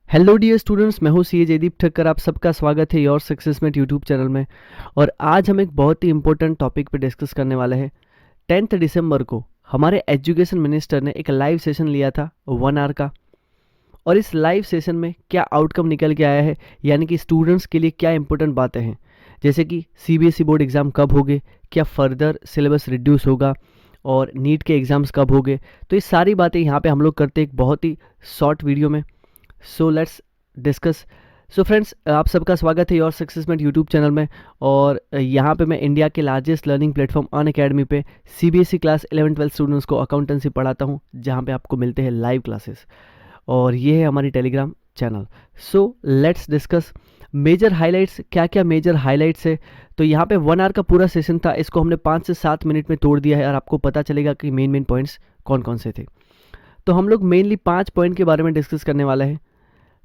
Hello dear students, मैं हूं CA Jaideep Thakkar. आप सबका स्वागत है योर सक्सेसमेंट यूट्यूब चैनल में। और आज हम एक बहुत ही इंपॉर्टेंट टॉपिक पे डिस्कस करने वाले हैं। 10th दिसंबर को हमारे एजुकेशन मिनिस्टर ने एक लाइव सेशन लिया था 1 आवर का। और इस लाइव सेशन में क्या आउटकम निकल के आया है, यानी कि स्टूडेंट्स के लिए क्या इंपॉर्टेंट बातें हैं, जैसे कि सीबीएसई बोर्ड एग्ज़ाम कब होंगे, क्या फर्दर सिलेबस रिड्यूस होगा, और नीट के एग्ज़ाम्स कब होंगे। तो ये सारी बातें यहाँ पे हम लोग करते हैं एक बहुत ही शॉर्ट वीडियो में। सो लेट्स डिस्कस। सो फ्रेंड्स, आप सबका स्वागत है योर सक्सेसमेंट यूट्यूब चैनल में। और यहाँ पे मैं इंडिया के लार्जेस्ट लर्निंग प्लेटफॉर्म अनअकैडमी पे सीबीएसई क्लास 11-12 स्टूडेंट्स को अकाउंटेंसी पढ़ाता हूँ, जहाँ पे आपको मिलते हैं लाइव क्लासेस। और ये है हमारी Telegram channel. So let's discuss major highlights. क्या क्या मेजर हाइलाइट्स है। तो यहाँ पे 1 आवर का पूरा सेशन था, इसको हमने 5 से 7 मिनट में तोड़ दिया है और आपको पता चलेगा कि मेन पॉइंट्स कौन कौन से थे। तो हम लोग मेनली 5 पॉइंट के बारे में डिस्कस करने वाले हैं।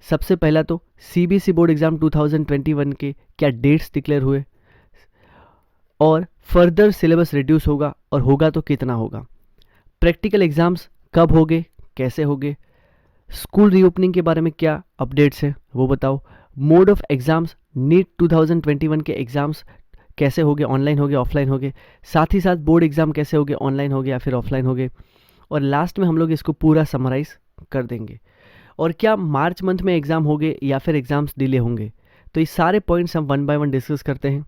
सबसे पहला तो सीबीएसई बोर्ड एग्जाम 2021 के क्या डेट्स डिक्लेयर हुए, और फर्दर सिलेबस रिड्यूस होगा और होगा तो कितना होगा। प्रैक्टिकल एग्जाम्स कब होंगे, कैसे होंगे। स्कूल रीओपनिंग के बारे में क्या अपडेट्स हैं वो बताओ। मोड ऑफ एग्जाम्स, नीट 2021 के एग्जाम्स कैसे होंगे, ऑनलाइन होंगे ऑफलाइन होंगे। साथ ही साथ बोर्ड एग्जाम कैसे होंगे, ऑनलाइन होंगे या फिर ऑफलाइन होंगे। और लास्ट में हम लोग इसको पूरा समराइज कर देंगे। और क्या मार्च मंथ में एग्ज़ाम होंगे या फिर एग्ज़ाम्स डिले होंगे। तो ये सारे पॉइंट्स हम 1 बाय 1 डिस्कस करते हैं।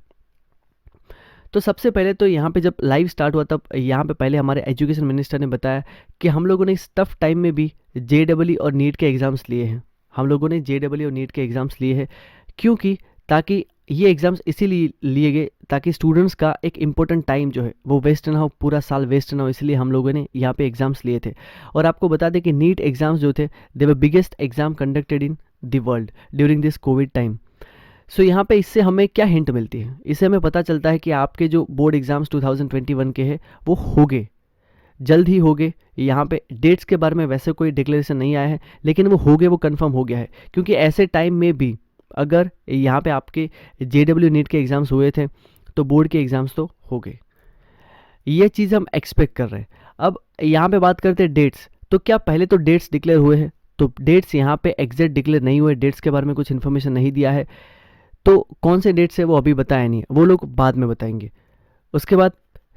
तो सबसे पहले तो यहाँ पे जब लाइव स्टार्ट हुआ तब यहाँ पे पहले हमारे एजुकेशन मिनिस्टर ने बताया कि हम लोगों ने इस टफ टाइम में भी जेडब्ल्यू और नीट के एग्ज़ाम्स लिए हैं। हम लोगों ने जेडब्ल्यू और नीट के एग्ज़ाम्स लिए हैं क्योंकि ताकि ये एग्ज़ाम्स इसीलिए लिए गए ताकि स्टूडेंट्स का एक इम्पोर्टेंट टाइम जो है वो वेस्ट ना हो, पूरा साल वेस्ट ना हो, इसलिए हम लोगों ने यहाँ पे एग्ज़ाम्स लिए थे। और आपको बता दें कि नीट एग्ज़ाम्स जो थे they were biggest exam conducted in the world during this Covid time. So यहाँ पे इससे हमें क्या हिंट मिलती है, इससे हमें पता चलता है कि आपके जो बोर्ड एग्ज़ाम्स 2021 के हैं वो होंगे, जल्द ही होंगे। यहाँ पे डेट्स के बारे में वैसे कोई डिक्लेरेशन नहीं आया है, लेकिन वो होंगे, वो कंफर्म हो गया है। क्योंकि ऐसे टाइम में भी अगर यहाँ पे आपके जेडब्ल्यू नीट के एग्ज़ाम्स हुए थे तो बोर्ड के एग्ज़ाम्स तो हो गए। ये चीज़ हम एक्सपेक्ट कर रहे हैं। अब यहाँ पे बात करते हैं डेट्स। तो क्या पहले तो डेट्स डिक्लेयर हुए हैं? तो डेट्स यहाँ पे एग्जैक्ट डिक्लेयर नहीं हुए, डेट्स के बारे में कुछ इन्फॉर्मेशन नहीं दिया है। तो कौन से डेट्स है वो अभी बताया नहीं है, वो लोग बाद में बताएंगे। उसके बाद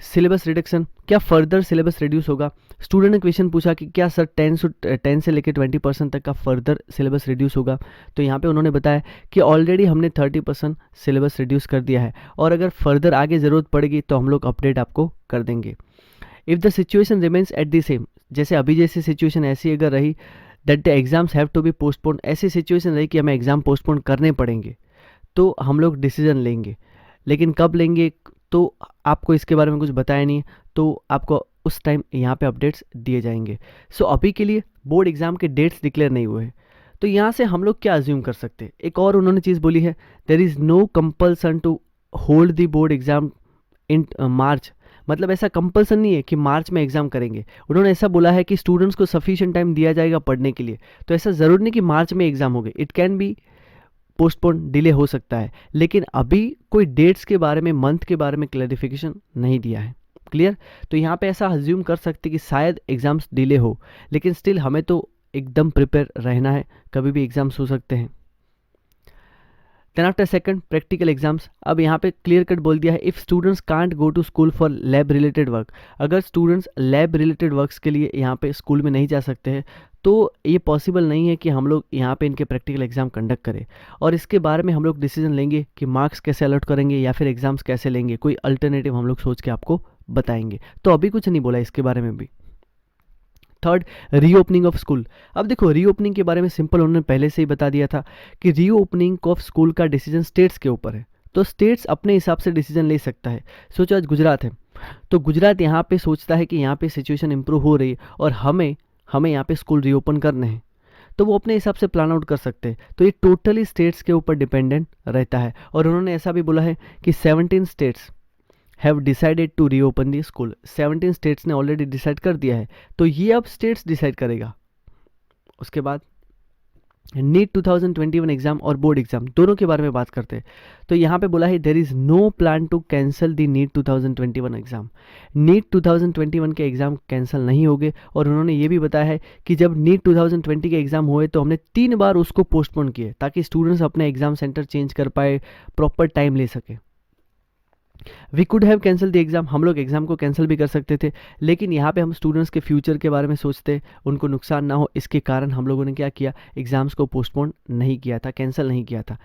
सिलेबस रिडक्शन, क्या फर्दर सिलेबस रिड्यूस होगा। स्टूडेंट ने क्वेश्चन पूछा कि क्या सर 10 से लेकर 20% तक का फर्दर सिलेबस रिड्यूस होगा। तो यहाँ पे उन्होंने बताया कि ऑलरेडी हमने 30% सिलेबस रिड्यूस कर दिया है, और अगर फर्दर आगे ज़रूरत पड़ेगी तो हम लोग अपडेट आपको कर देंगे। If the situation remains at the same, जैसे अभी जैसी सिचुएशन ऐसी अगर रही that the exams have to be postpone, ऐसी सिचुएशन रही कि हमें एग्ज़ाम पोस्टपोन करने पड़ेंगे, तो हम लोग डिसीजन लेंगे। लेकिन कब लेंगे तो आपको इसके बारे में कुछ बताया नहीं है, तो आपको उस टाइम यहाँ पे अपडेट्स दिए जाएंगे। सो अभी के लिए बोर्ड एग्जाम के डेट्स डिक्लेयर नहीं हुए हैं। तो यहाँ से हम लोग क्या अज्यूम कर सकते हैं, एक और उन्होंने चीज़ बोली है, there is no compulsion to hold the board exam in March. मतलब ऐसा कंपल्सन नहीं है कि मार्च में एग्जाम करेंगे। उन्होंने ऐसा बोला है कि स्टूडेंट्स को सफिशिएंट टाइम दिया जाएगा पढ़ने के लिए। तो ऐसा ज़रूर नहीं कि मार्च में एग्जाम होंगे, it can be postpone, delay हो सकता है। लेकिन अभी कोई डेट्स के बारे में, मंथ के बारे में क्लैरिफिकेशन नहीं दिया है। क्लियर। तो यहाँ पे ऐसा अज्यूम कर सकते कि शायद एग्जाम्स डिले हो, लेकिन स्टिल हमें तो एकदम प्रिपेयर रहना है, कभी भी एग्जाम्स हो सकते हैं। Then after second practical exams. अब यहाँ पे क्लियर कट बोल दिया है, if students can't go to school for lab related work, अगर स्टूडेंट्स लैब रिलेटेड वर्क्स के लिए यहाँ पे स्कूल में नहीं जा सकते हैं तो ये पॉसिबल नहीं है कि हम लोग यहाँ पे इनके प्रैक्टिकल एग्जाम कंडक्ट करें। और इसके बारे में हम लोग डिसीजन लेंगे कि मार्क्स कैसे अलॉट करेंगे या फिर एग्जाम्स कैसे लेंगे, कोई अल्टरनेटिव हम लोग सोच के आपको बताएंगे। तो अभी कुछ नहीं बोला इसके बारे में भी। Third, reopening of school. अब देखो, रीओपनिंग के बारे में सिंपल उन्होंने पहले से ही बता दिया था कि रीओपनिंग ऑफ स्कूल का डिसीजन स्टेट्स के ऊपर है। तो स्टेट्स अपने हिसाब से डिसीजन ले सकता है। सोचो आज गुजरात है, तो गुजरात यहाँ पे सोचता है कि यहाँ पे सिचुएशन इंप्रूव हो रही है और हमें यहाँ पे स्कूल रीओपन करने हैं, तो वो अपने हिसाब से प्लान आउट कर सकते हैं। तो ये टोटली स्टेट्स के ऊपर डिपेंडेंट रहता है। और उन्होंने ऐसा भी बोला है कि 17 states have decided to reopen the school. 17 states ने ऑलरेडी डिसाइड कर दिया है, तो ये अब स्टेट्स डिसाइड करेगा। उसके बाद नीट 2021 एग्जाम और बोर्ड एग्जाम दोनों के बारे में बात करते हैं। तो यहाँ पे बोला है there is no plan to cancel the NEET 2021 exam. NEET 2021 के एग्ज़ाम कैंसिल नहीं होंगे, और उन्होंने ये भी बताया है कि जब नीट 2020 के एग्ज़ाम हुए तो हमने 3 बार उसको पोस्टपोन किए ताकि स्टूडेंट्स अपने एग्ज़ाम सेंटर चेंज कर पाए, प्रॉपर टाइम ले सके। We could have cancel the exam, हम लोग एग्ज़ाम को कैंसिल भी कर सकते थे, लेकिन यहाँ पे हम स्टूडेंट्स के फ्यूचर के बारे में सोचते, उनको नुकसान ना हो, इसके कारण हम लोगों ने क्या किया, एग्ज़ाम्स को पोस्टपोन नहीं किया था, कैंसिल नहीं किया था।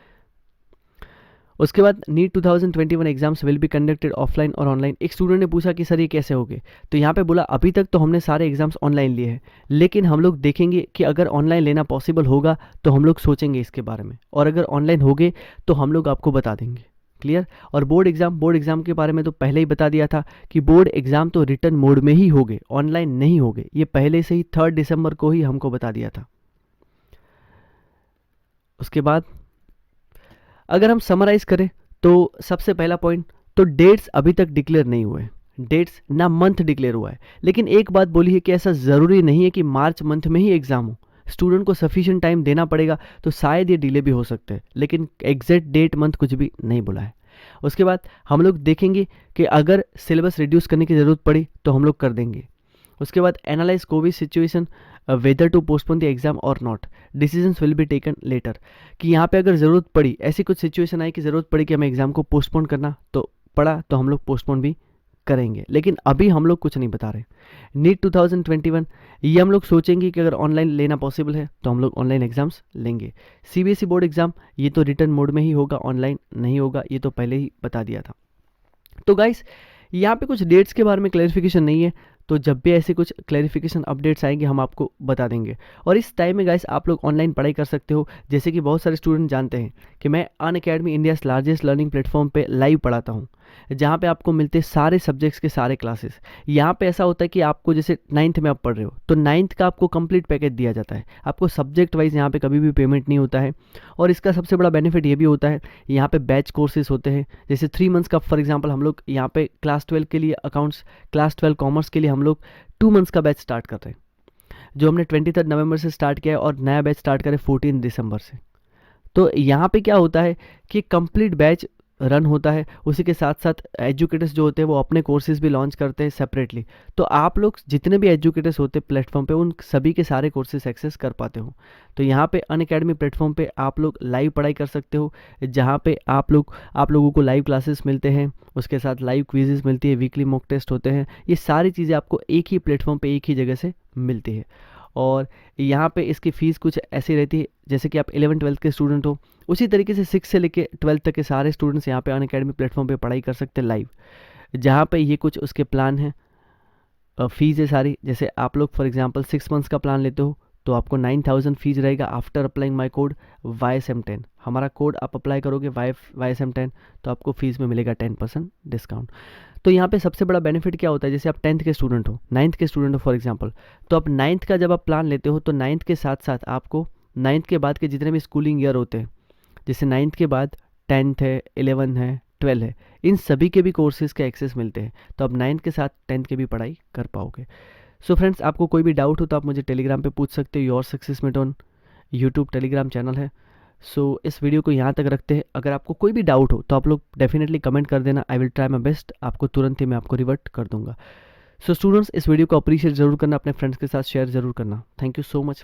उसके बाद NEET 2021 exams will be conducted offline और ऑनलाइन। एक स्टूडेंट ने पूछा कि सर ये कैसे होगे, तो यहाँ पे बोला अभी तक तो हमने सारे एग्जाम्स ऑनलाइन लिए हैं, लेकिन हम लोग देखेंगे कि अगर ऑनलाइन लेना पॉसिबल होगा तो हम लोग सोचेंगे इसके बारे में, और अगर ऑनलाइन होगे तो हम लोग आपको बता देंगे। क्लियर। और बोर्ड एग्जाम के बारे में तो पहले ही बता दिया था कि बोर्ड एग्जाम तो रिटर्न मोड में ही होंगे, ऑनलाइन नहीं होंगे, ये पहले से ही 3 दिसंबर को ही हमको बता दिया था। उसके बाद अगर हम समराइज करें तो सबसे पहला पॉइंट, तो डेट्स अभी तक डिक्लेयर नहीं हुए, डेट्स ना मंथ डिक्लेयर हुआ है, लेकिन एक बात बोली है कि ऐसा ज़रूरी नहीं है कि मार्च मंथ में ही एग्ज़ाम हो, स्टूडेंट को सफिशिएंट टाइम देना पड़ेगा, तो शायद ये डिले भी हो सकते हैं, लेकिन एग्जैक्ट डेट मंथ कुछ भी नहीं बोला है। उसके बाद हम लोग देखेंगे कि अगर सिलेबस रिड्यूस करने की ज़रूरत पड़ी तो हम लोग कर देंगे। उसके बाद analyse Covid situation whether to postpone the exam और not, decisions will be taken later, कि यहाँ पे अगर ज़रूरत पड़ी, ऐसी कुछ सिचुएशन आई कि ज़रूरत पड़ी कि हमें एग्जाम को पोस्टपोन करना, तो पड़ा तो हम लोग पोस्टपोन भी करेंगे, लेकिन अभी हम लोग कुछ नहीं बता रहे। नीट 2021 ये हम लोग सोचेंगे कि अगर ऑनलाइन लेना पॉसिबल है तो हम लोग ऑनलाइन एग्जाम्स लेंगे। सीबीएसई बोर्ड एग्जाम ये तो रिटर्न मोड में ही होगा, ऑनलाइन नहीं होगा, ये तो पहले ही बता दिया था। तो गाइस यहाँ पे कुछ डेट्स के बारे में क्लैरिफिकेशन नहीं है, तो जब भी ऐसे कुछ क्लैरिफिकेशन अपडेट्स आएंगे हम आपको बता देंगे। और इस टाइम में गाइस आप लोग ऑनलाइन पढ़ाई कर सकते हो, जैसे कि बहुत सारे स्टूडेंट जानते हैं कि मैं Unacademy India's largest learning platform पे लाइव पढ़ाता हूँ, जहाँ पे आपको मिलते हैं सारे सब्जेक्ट्स के सारे क्लासेस। यहाँ पे ऐसा होता है कि आपको जैसे 9th में आप पढ़ रहे हो तो 9th का आपको कंप्लीट पैकेज दिया जाता है, आपको सब्जेक्ट वाइज यहाँ पे कभी भी पेमेंट नहीं होता है। और इसका सबसे बड़ा बेनिफिट ये भी होता है, यहाँ पे बैच कोर्सेज होते हैं, जैसे 3 मंथ्स का फॉर एग्जांपल हम लोग यहाँ पे क्लास 12 के लिए अकाउंट्स, क्लास 12 कॉमर्स के लिए हम लोग 2 मंथ्स का बैच स्टार्ट कर रहे हैं, जो हमने 23 नवंबर से स्टार्ट किया है, और नया बैच स्टार्ट करें 14 दिसंबर से। तो यहाँ पे क्या होता है कि कंप्लीट बैच रन होता है, उसी के साथ साथ एजुकेटर्स जो होते हैं वो अपने कोर्सेज भी लॉन्च करते हैं सेपरेटली, तो आप लोग जितने भी एजुकेटर्स होते हैं प्लेटफॉर्म पे उन सभी के सारे कोर्सेज एक्सेस कर पाते हो। तो यहाँ पे अनअकैडमी प्लेटफॉर्म पे आप लोग लाइव पढ़ाई कर सकते हो, जहाँ पे आप लोगों को लाइव क्लासेस मिलते हैं, उसके साथ लाइव क्विजेस मिलती है, वीकली मॉक टेस्ट होते हैं, ये सारी चीज़ें आपको एक ही प्लेटफॉर्म पे एक ही जगह से मिलती है। और यहाँ पे इसकी फ़ीस कुछ ऐसी रहती है, जैसे कि आप 11-12 के स्टूडेंट हो, उसी तरीके से 6 से लेके 12 तक के सारे स्टूडेंट्स यहाँ पे अनअकैडमी प्लेटफॉर्म पे पढ़ाई कर सकते हैं लाइव, जहाँ पे ये कुछ उसके प्लान हैं, फ़ीस है सारी। जैसे आप लोग फॉर एग्जांपल 6 मंथ्स का प्लान लेते हो तो आपको 9000 फीस रहेगा after applying my code YSM10, हमारा कोड आप अप्लाई करोगे YSM10 तो आपको फीस में मिलेगा 10% डिस्काउंट। तो यहाँ पे सबसे बड़ा बेनिफिट क्या होता है, जैसे आप 10th के स्टूडेंट हो, 9th के स्टूडेंट हो फॉर एग्जांपल, तो आप 9th का जब आप प्लान लेते हो तो 9th के साथ साथ आपको 9th के बाद के जितने भी स्कूलिंग ईयर होते हैं, जैसे 9th के बाद 10th है, 11 है, 12 है, इन सभी के भी कोर्सेज़ के एक्सेस मिलते हैं, तो आप 9th के साथ 10th के भी पढ़ाई कर पाओगे। सो फ्रेंड्स, आपको कोई भी डाउट हो तो आप मुझे टेलीग्राम पे पूछ सकते हो, your success mate on YouTube Telegram channel है। सो इस वीडियो को यहाँ तक रखते हैं, अगर आपको कोई भी डाउट हो तो आप लोग डेफिनेटली कमेंट कर देना, I will try my best, आपको तुरंत ही मैं आपको रिवर्ट कर दूंगा। सो स्टूडेंट्स, इस वीडियो को अप्रीशिएट जरूर करना, अपने फ्रेंड्स के साथ शेयर जरूर करना। Thank you so much.